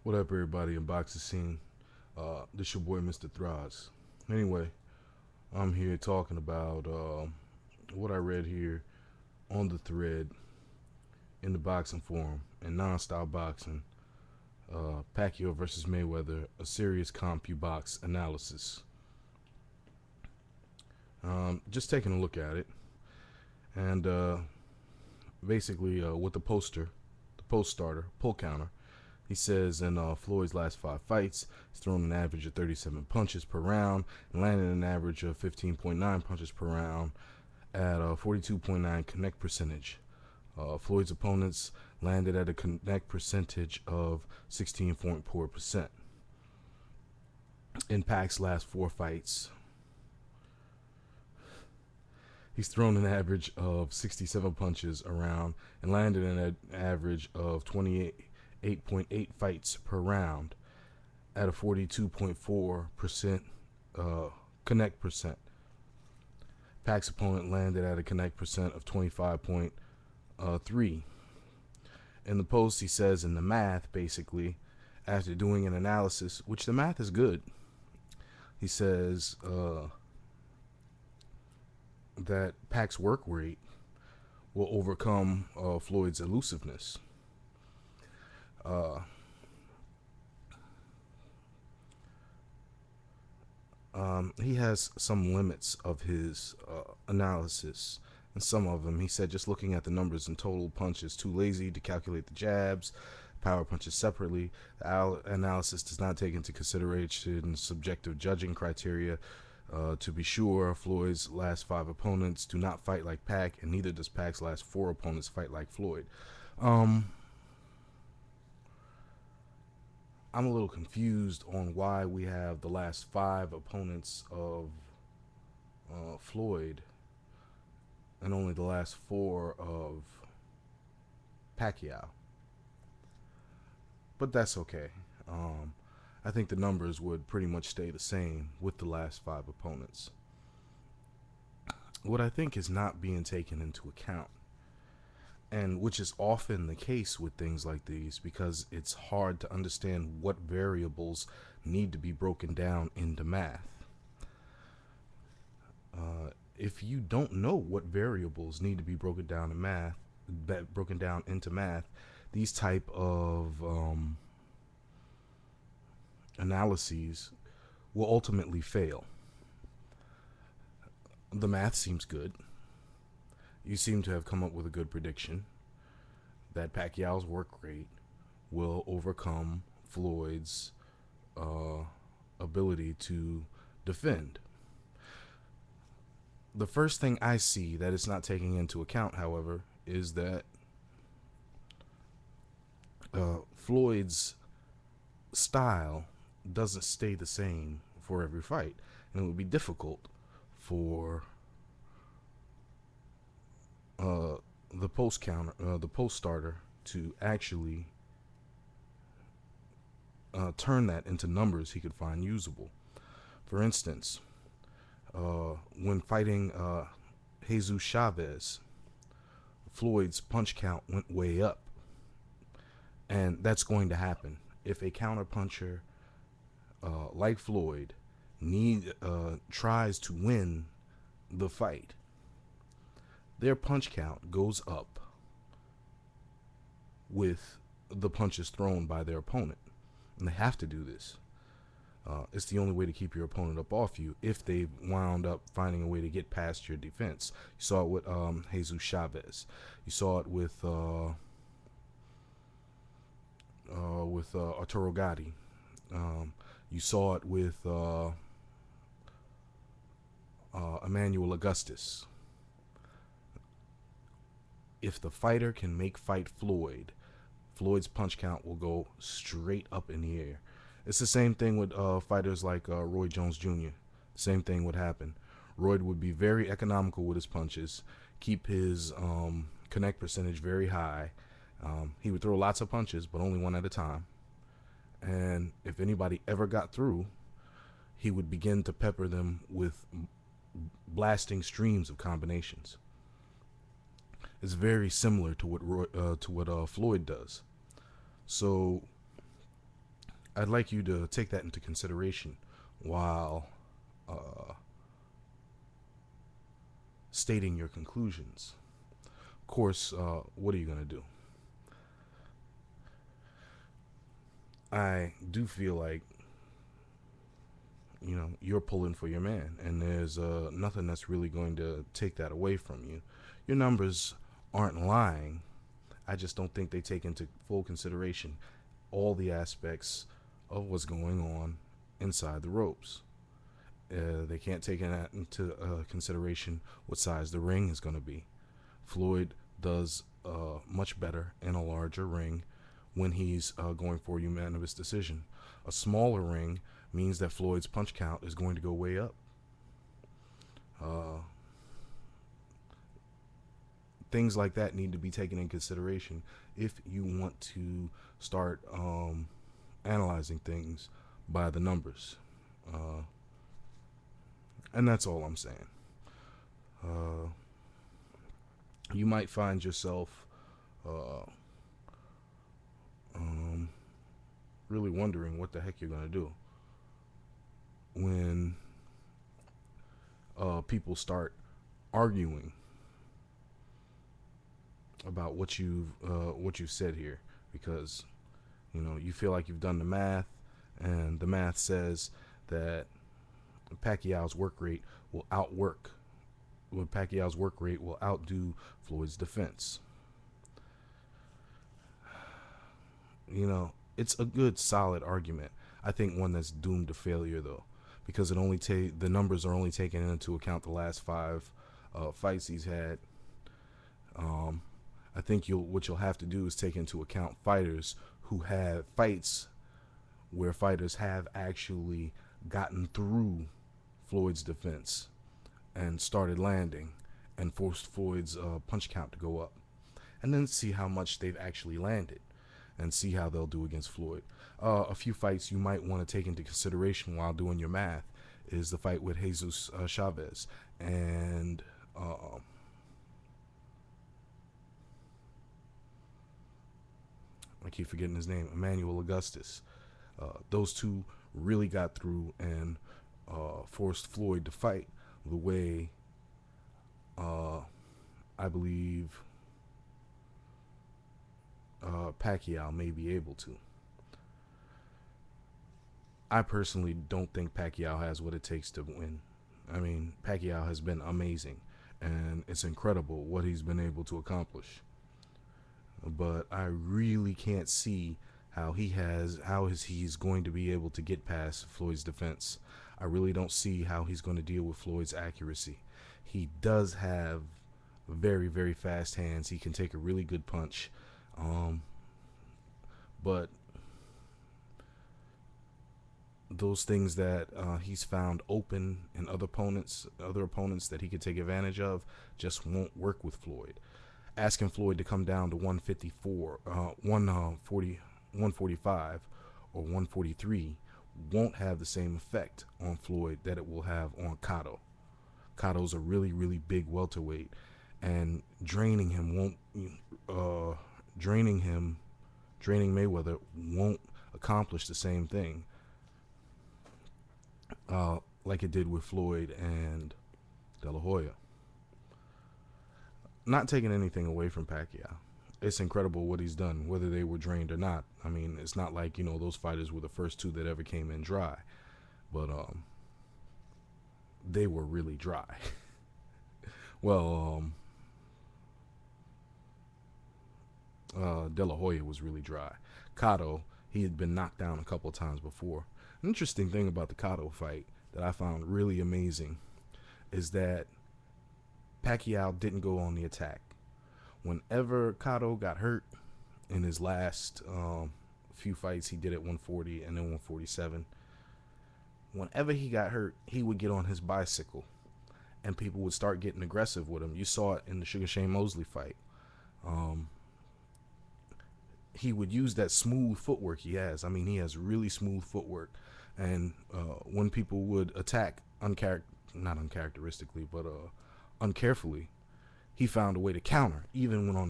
What up, everybody in boxing scene? This your boy, mrthraz. Anyway, I'm here talking about what I read here on the thread in the boxing forum and non-style boxing. Pacquiao versus Mayweather, a serious CompuBox analysis. Just taking a look at it, and basically with the post starter, pull counter. He says in Floyd's last 5 fights, he's thrown an average of 37 punches per round and landed an average of 15.9 punches per round at a 42.9 connect percentage. Floyd's opponents landed at a connect percentage of 16.4%. In Pac's last 4 fights, he's thrown an average of 67 punches around and landed an average of 28.8 fights per round at a 42.4% connect percent. Pac's opponent landed at a connect percent of 25.3. In the post, he says in the math, basically, after doing an analysis, which the math is good, he says that Pac's work rate will overcome Floyd's elusiveness. He has some limits of his analysis, and some of them, he said, just looking at the numbers in total punches, too lazy to calculate the jabs, power punches separately. The analysis does not take into consideration subjective judging criteria. To be sure, Floyd's last 5 opponents do not fight like Pac, and neither does Pac's last 4 opponents fight like Floyd. I'm a little confused on why we have the last 5 opponents of Floyd and only the last 4 of Pacquiao. But that's okay. I think the numbers would pretty much stay the same with the last 5 opponents. What I think is not being taken into account, and which is often the case with things like these, because it's hard to understand what variables need to be broken down into math. If you don't know what variables need to be broken down into math, these type of analyses will ultimately fail. The math seems good. You seem to have come up with a good prediction that Pacquiao's work rate will overcome Floyd's ability to defend. The first thing I see that it's not taking into account, however, is that Floyd's style doesn't stay the same for every fight, and it would be difficult for the post starter to actually turn that into numbers he could find usable. For instance, when fighting Jesus Chavez, Floyd's punch count went way up, and that's going to happen if a counterpuncher like Floyd tries to win the fight. Their punch count goes up with the punches thrown by their opponent, and they have to do this. It's the only way to keep your opponent up off you if they've wound up finding a way to get past your defense. You saw it with Jesus Chavez. You saw it with Arturo Gatti. You saw it with Emmanuel Augustus. If the fighter can make fight Floyd's punch count will go straight up in the air. It's the same thing with fighters like Roy Jones Jr. Same thing would happen. Roy would be very economical with his punches, keep his connect percentage very high. He would throw lots of punches, but only one at a time. And if anybody ever got through, he would begin to pepper them with blasting streams of combinations. It's very similar to what Floyd does. So I'd like you to take that into consideration while uh, stating your conclusions. Of course, what are you going to do? I do feel like, you're pulling for your man, and there's nothing that's really going to take that away from you. Your numbers aren't lying. I just don't think they take into full consideration all the aspects of what's going on inside the ropes. They can't take into consideration what size the ring is going to be. Floyd does much better in a larger ring when he's going for a unanimous decision. A smaller ring means that Floyd's punch count is going to go way up. Things like that need to be taken in consideration if you want to start analyzing things by the numbers. And that's all I'm saying. You might find yourself really wondering what the heck you're going to do when people start arguing about what you've said here, because you feel like you've done the math, and the math says that Pacquiao's work rate will outdo Floyd's defense. It's a good, solid argument. I think one that's doomed to failure, though, because the numbers are only taking into account the last 5 fights he's had. I think what you'll have to do is take into account fighters who have fights where fighters have actually gotten through Floyd's defense and started landing and forced Floyd's punch count to go up, and then see how much they've actually landed and see how they'll do against Floyd. A few fights you might want to take into consideration while doing your math is the fight with Jesus Chavez and I keep forgetting his name, Emmanuel Augustus. Those two really got through and forced Floyd to fight the way I believe Pacquiao may be able to. I personally don't think Pacquiao has what it takes to win. I mean, Pacquiao has been amazing, and it's incredible what he's been able to accomplish. But I really can't see how he's going to be able to get past Floyd's defense. I really don't see how he's going to deal with Floyd's accuracy. He does have very, very fast hands. He can take a really good punch. But those things that he's found open in other opponents that he could take advantage of just won't work with Floyd. Asking Floyd to come down to 154, 145, or 143 won't have the same effect on Floyd that it will have on Cotto. Cotto's a really, really big welterweight, and draining Mayweather won't accomplish the same thing like it did with Floyd and De La Hoya. Not taking anything away from Pacquiao. It's incredible what he's done, whether they were drained or not. I mean, it's not like, those fighters were the first two that ever came in dry. But they were really dry. Well, De La Hoya was really dry. Cotto, he had been knocked down a couple of times before. An interesting thing about the Cotto fight that I found really amazing is that Pacquiao didn't go on the attack. Whenever Cotto got hurt in his last few fights, he did at 140 and then 147. Whenever he got hurt, he would get on his bicycle and people would start getting aggressive with him. You saw it in the Sugar Shane Mosley fight. He would use that smooth footwork he has. I mean, he has really smooth footwork. And when people would attack not uncharacteristically, but uncarefully, he found a way to counter, even when on